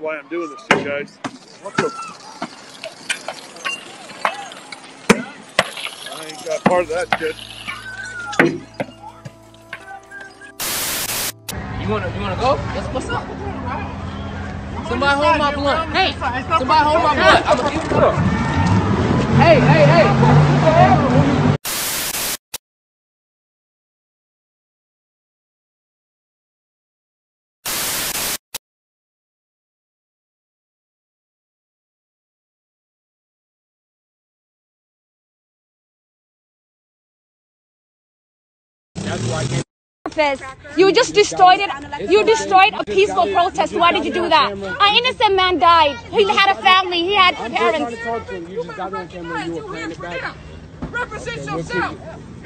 why I'm doing this to you guys. What the? I ain't got part of that shit. You wanna go? What's up? Somebody hold my blunt. Hey, somebody hold my blunt. I'm gonna keep it up. Hey. That's why I can't. You just destroyed it. You destroyed a peaceful protest. Why did you do that? An innocent man died. He had a family. He had parents. You just got on camera and you were playing it back. Represent yourself.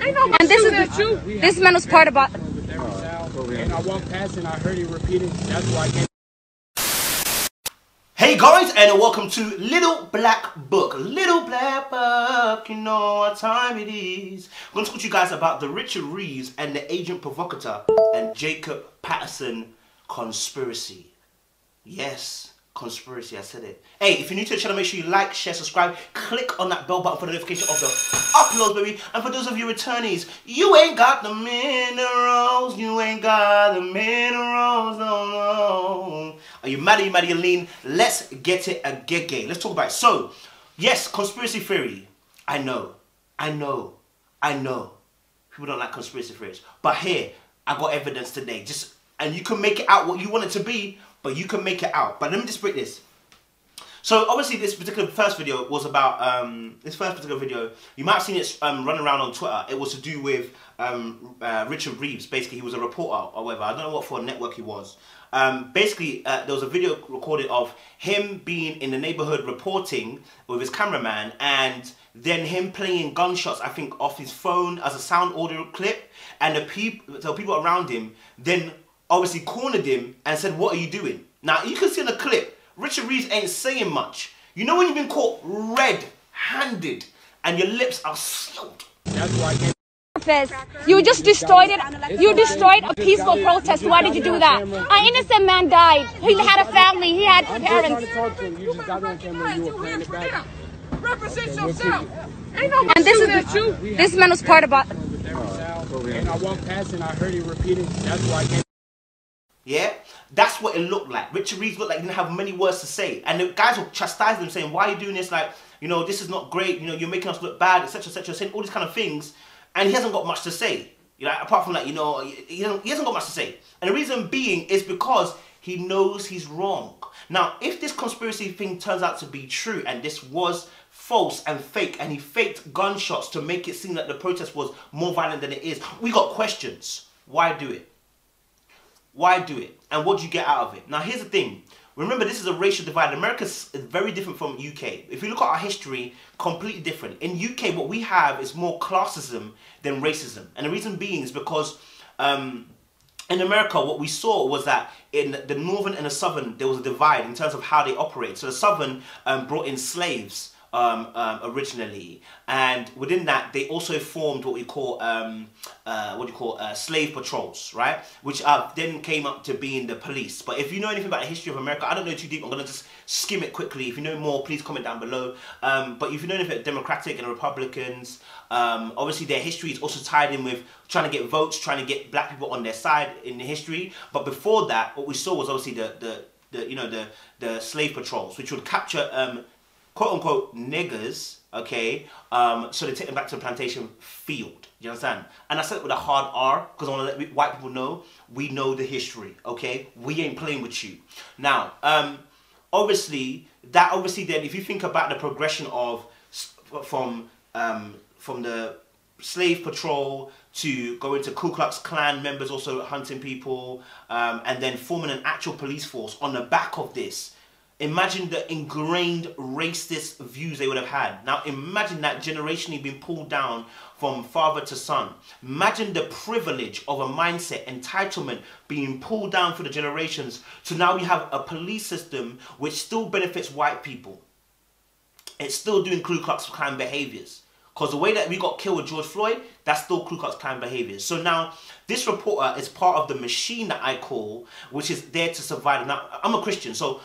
And this man was part about. And I walked past and I heard it repeated. That's why I can't. Hey guys, and welcome to Little Black Book. Little Black Book, you know what time it is. I'm going to talk to you guys about the Richard Reeves and the Agent Provocateur and Jacob Patterson conspiracy. Yes, conspiracy, I said it. Hey, if you're new to the channel, make sure you like, share, subscribe, click on that bell button for the notification of the uploads, baby. And for those of you returnees, you ain't got the minerals, you ain't got the minerals, no, no. Are you mad? Are you mad? Are you lean? Let's get it a gay. Let's talk about it. So, yes, conspiracy theory. I know. People don't like conspiracy theories. But here, I got evidence today. And you can make it out what you want it to be, but you can make it out. But let me just break this. So obviously this particular first video was about, you might have seen it running around on Twitter. It was to do with Richard Reeves. Basically, he was a reporter or whatever. I don't know what for a network he was. Basically, there was a video recorded of him being in the neighborhood reporting with his cameraman, and then him playing gunshots, I think, off his phone as a sound audio clip. And the people around him then obviously cornered him and said, "What are you doing?" Now, you can see in the clip, Richard Reeves ain't saying much. You know when you've been caught red-handed and your lips are sealed? That's why I can't. You just destroyed it. You destroyed a peaceful protest. Why did you do that? An innocent man died. He had a family. He had parents. You just got on camera and you were playing it back. Represent yourself. And this man was part about. And I walked past and I heard it repeated. That's why I can't. Yeah, that's what it looked like. Richard Reeves looked like he didn't have many words to say. And the guys will chastise him, saying, "Why are you doing this? Like, you know, this is not great. You know, you're making us look bad, etc., etc." Saying all these kind of things. And he hasn't got much to say. You know, apart from that, you know, he hasn't got much to say. And the reason being is because he knows he's wrong. Now, if this conspiracy thing turns out to be true, and this was false and fake, and he faked gunshots to make it seem that the protest was more violent than it is, we got questions. Why do it? Why do it? And what do you get out of it? Now, here's the thing. Remember, this is a racial divide. America's very different from UK. If you look at our history, completely different. In UK, what we have is more classism than racism. And the reason being is because in America, what we saw was that in the northern and the southern, there was a divide in terms of how they operate. So the southern brought in slaves originally, and within that they also formed what we call slave patrols, right? Which then came up to being the police. But if you know anything about the history of America, I don't know too deep, I'm gonna just skim it quickly. If you know more, please comment down below. But if you know anything about Democratic and Republicans, obviously their history is also tied in with trying to get votes, trying to get black people on their side in the history. But before that, what we saw was obviously the slave patrols, which would capture quote-unquote niggers, okay, so they take them back to the plantation field. You understand? And I said it with a hard R because I want to let white people know we know the history, okay? We ain't playing with you. Now, obviously then if you think about the progression of from the slave patrol to go into Ku Klux Klan members also hunting people, and then forming an actual police force on the back of this. Imagine the ingrained racist views they would have had. Now imagine that generationally being pulled down from father to son. Imagine the privilege of a mindset, entitlement being pulled down for the generations. So now we have a police system which still benefits white people. It's still doing Ku Klux Klan behaviors. Because the way that we got killed with George Floyd, that's still Ku Klux Klan behavior. So now, this reporter is part of the machine that I call, which is there to survive. Now, I'm a Christian, so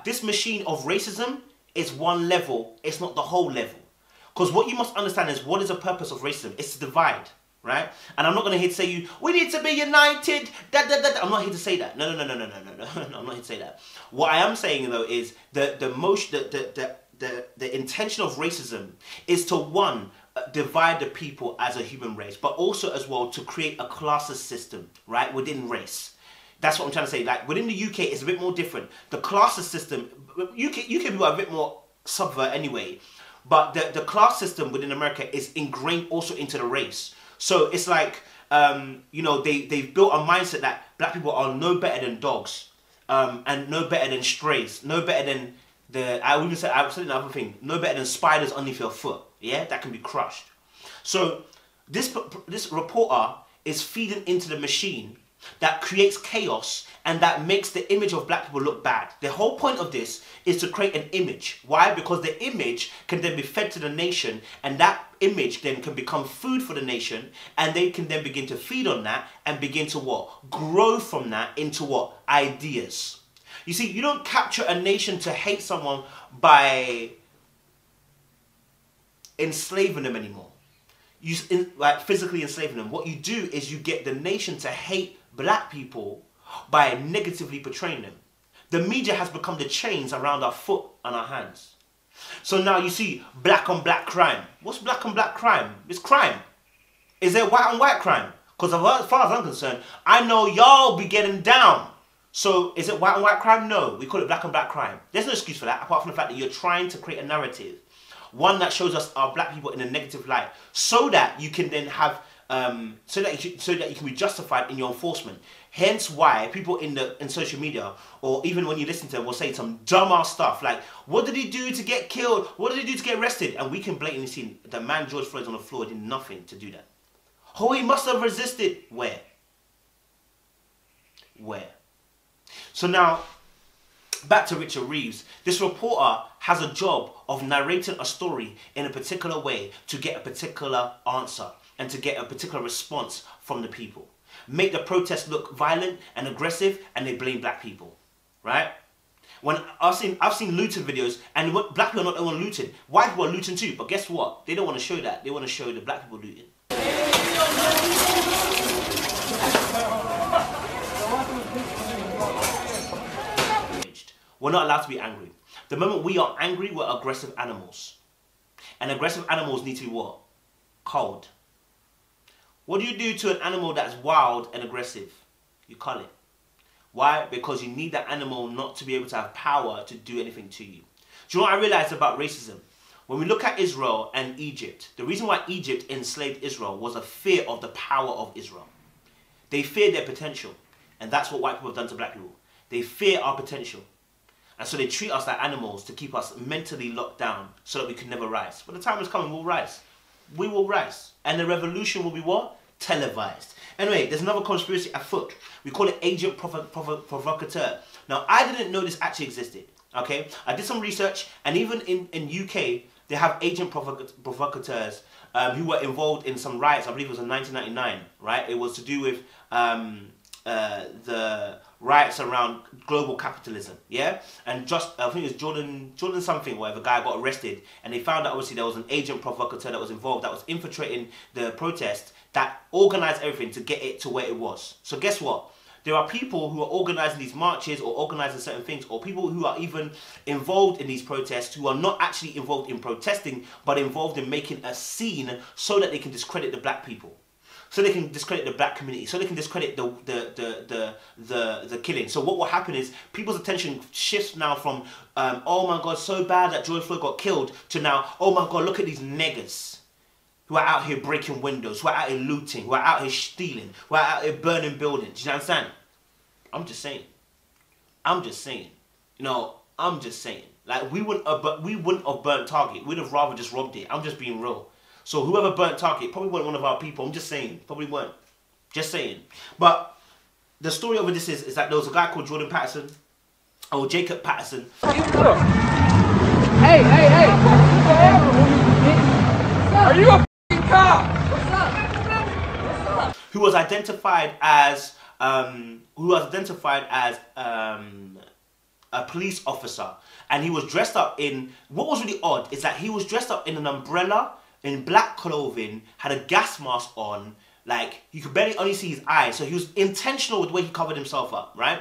this machine of racism is one level, it's not the whole level. Because what you must understand is, what is the purpose of racism? It's to divide, right? And I'm not going to here to say we need to be united, I'm not here to say that. No, I'm not here to say that. What I am saying, though, is the intention of racism is to, one, divide the people as a human race, but also as well to create a classist system, right, within race. That's what I'm trying to say. Like, within the UK, it's a bit more different. The classist system, UK people are a bit more subvert anyway, but the class system within America is ingrained also into the race. So it's like, you know, they've built a mindset that black people are no better than dogs, and no better than strays, no better than I was saying another thing, no better than spiders underneath your foot, yeah, that can be crushed. So this reporter is feeding into the machine that creates chaos and that makes the image of black people look bad. The whole point of this is to create an image. Why? Because the image can then be fed to the nation, and that image then can become food for the nation, and they can then begin to feed on that and begin to what? Grow from that into what? Ideas. You see, you don't capture a nation to hate someone by enslaving them anymore. Like physically enslaving them. What you do is you get the nation to hate black people by negatively portraying them. The media has become the chains around our foot and our hands. So now you see black on black crime. What's black on black crime? It's crime. Is there white on white crime? Because as far as I'm concerned, I know y'all be getting down. So is it white on white crime? No, we call it black on black crime. There's no excuse for that, apart from the fact that you're trying to create a narrative, one that shows us our black people in a negative light, so that you can then have, so that you can be justified in your enforcement. Hence why people in social media, or even when you listen to them, will say some dumbass stuff like, "What did he do to get killed? What did he do to get arrested?" And we can blatantly see the man George Floyd on the floor did nothing to do that. Oh, he must have resisted. Where? Where? So now, back to Richard Reeves. This reporter has a job of narrating a story in a particular way to get a particular answer and to get a particular response from the people. Make the protest look violent and aggressive, and they blame black people, right? When I've seen looting videos, and black people are not the one looting. White people are looting too, but guess what? They don't want to show that. They want to show the black people looting. We're not allowed to be angry. The moment we are angry, we're aggressive animals. And aggressive animals need to be what? Cold. What do you do to an animal that's wild and aggressive? You cull it. Why? Because you need that animal not to be able to have power to do anything to you. Do you know what I realized about racism? When we look at Israel and Egypt, the reason why Egypt enslaved Israel was a fear of the power of Israel. They feared their potential. And that's what white people have done to black people. They fear our potential. And so they treat us like animals to keep us mentally locked down so that we can never rise. But the time is coming, we'll rise. We will rise. And the revolution will be what? Televised. Anyway, there's another conspiracy afoot. We call it Agent Provocateur. Now, I didn't know this actually existed. Okay? I did some research, and even in UK, they have Agent Provocateurs who were involved in some riots. I believe it was in 1999, right? It was to do with the riots around global capitalism, yeah? And just, I think it was Jordan something, whatever, guy got arrested, and they found out obviously there was an agent provocateur that was involved, that was infiltrating the protest, that organized everything to get it to where it was. So guess what? There are people who are organizing these marches or organizing certain things, or people who are even involved in these protests who are not actually involved in protesting, but involved in making a scene so that they can discredit the black people. So they can discredit the black community. So they can discredit the killing. So what will happen is people's attention shifts now from, oh my God, so bad that George Floyd got killed, to now, oh my God, look at these niggas who are out here breaking windows, who are out here looting, who are out here stealing, who are out here burning buildings. You understand? I'm just saying. I'm just saying. You know, I'm just saying. Like, we wouldn't have burnt Target. We'd have rather just robbed it. I'm just being real. So whoever burnt Target probably weren't one of our people. I'm just saying. Probably weren't. Just saying. But the story over this is that there was a guy called Jordan Patterson, or Jacob Patterson. Hey, hey, hey. Are you a f***ing cop? Who was identified as a police officer, and he was dressed up in, what was really odd is that he was dressed up in an umbrella, in black clothing, had a gas mask on, like you could barely only see his eyes, so he was intentional with the way he covered himself up, right?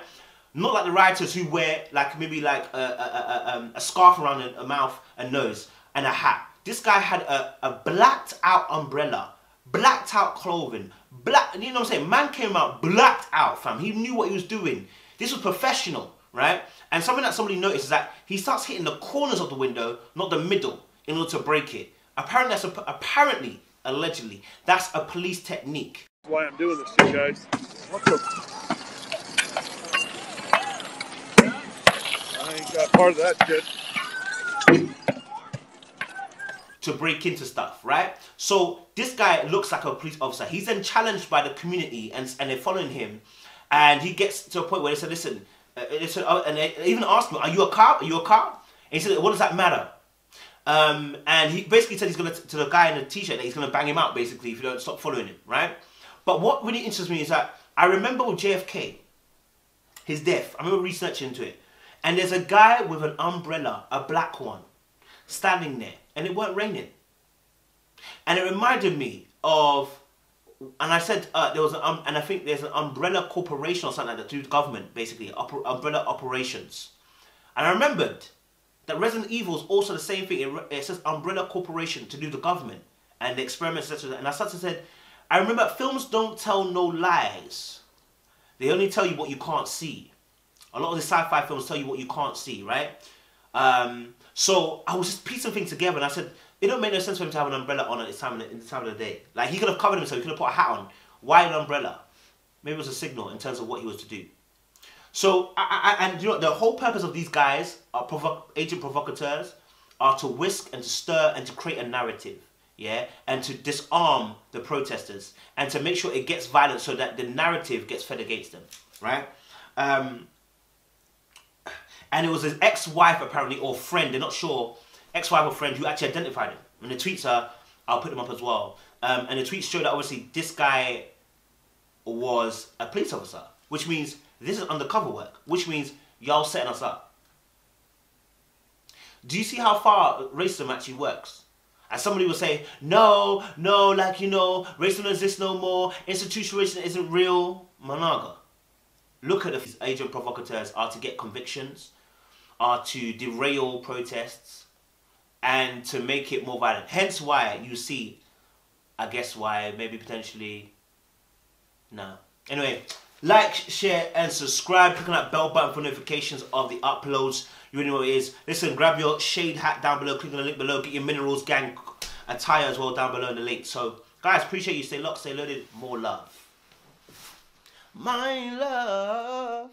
Not like the rioters who wear like maybe like a scarf around a mouth and nose and a hat. This guy had a blacked out umbrella, blacked out clothing, you know what I'm saying? Man came out blacked out, fam. He knew what he was doing. This was professional, right? And something that somebody noticed is that he starts hitting the corners of the window, not the middle, in order to break it. Apparently, allegedly, that's a police technique. That's why I'm doing this to you guys. What the? I ain't got part of that shit. To break into stuff, right? So this guy looks like a police officer. He's then challenged by the community and they're following him. And he gets to a point where they said, listen, and they even asked him, are you a cop? Are you a cop? And he said, what does that matter? And he basically said he's going to the guy in the t-shirt that he's going to bang him out basically if you don't stop following him, right? But what really interests me is that I remember with JFK, his death, I remember researching into it. And there's a guy with an umbrella, a black one, standing there, and it weren't raining. And it reminded me of, and I said there was and I think there's an umbrella corporation or something like that to do with government, basically, umbrella operations. And I remembered that Resident Evil is also the same thing. It says umbrella corporation to do with the government and the experiments, etc. And I started to say, I remember films don't tell no lies. They only tell you what you can't see. A lot of the sci-fi films tell you what you can't see, right? So I was just piecing things together, and I said, it don't make no sense for him to have an umbrella on at this time of the day. Like, he could have covered himself, he could have put a hat on. Why an umbrella? Maybe it was a signal in terms of what he was to do. So, and you know, the whole purpose of these guys, agent provocateurs, are to whisk and to stir and to create a narrative, yeah? And to disarm the protesters, and to make sure it gets violent so that the narrative gets fed against them, right? And it was his ex-wife, apparently, or friend, they're not sure, ex-wife or friend, who actually identified him. And the tweets are, I'll put them up as well. And the tweets show that obviously this guy was a police officer, which means this is undercover work, which means y'all setting us up. Do you see how far racism actually works? And somebody will say, no, like, you know, racism exists no more, institutional racism isn't real. Managa. Look at these agent provocateurs are to get convictions, are to derail protests, and to make it more violent. Hence why you see, I guess why, maybe potentially, no. Anyway, like, share, and subscribe. Click on that bell button for notifications of the uploads. You already know what it is. Listen, grab your shade hat down below. Click on the link below. Get your Minerals Gang attire as well down below in the link. So, guys, appreciate you. Stay locked, stay loaded. More love. My love.